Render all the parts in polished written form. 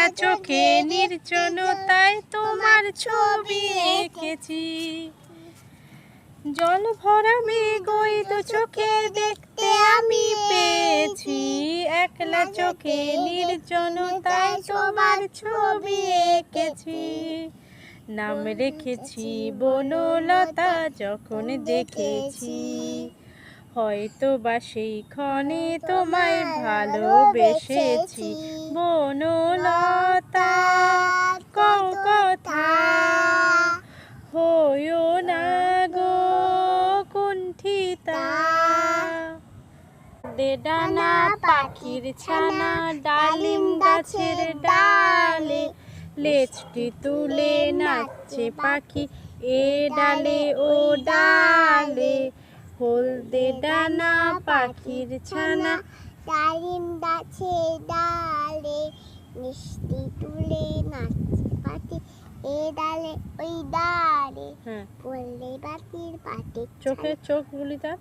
একলা চোখে নির্জনতায় তোমার ছবি এঁকেছি। জল ভরা মেঘ ওই দু চোখে দেখতে আমি পেয়েছি, একলা চোখে নির্জনতায় তোমার ছবি এঁকেছি। নাম রেখেছি বনলতা যখন দেখেছি, হয়তো বা সেই ক্ষণে তোমায় ভালোবেসেছি। বনলতা কথা হইও না গো কুণ্ঠিতা, ডানা পাখির ছানা ডালিম গাছের ডালে, লেজটি তুলে নাচছে পাখি এ ডালে ও ডালে। হলদে ডানা পাখির ছানা ডালিম গাছের ডালে, মিষ্টি তুলে নাচছে পাখি এ ডালে ওই ডালে। বললে বাতির পাটি চোখে চোখগুলিটা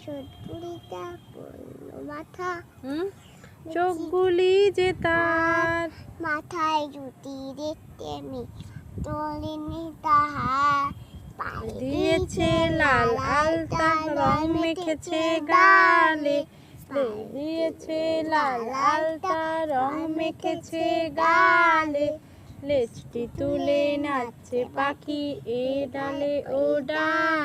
চোখগুলিটা বলল মাথা, চোখগুলি যে তার মাথায় জুটি দেখতে আমি তোলেনি তাহার। দিয়েছে লাল আলতা রং মেখেছে গালে, দিয়েছে লাল আলতা রং মেখেছে গালে। লেজটি তুলে নাচছে পাখি এ ডালে ও ডালে।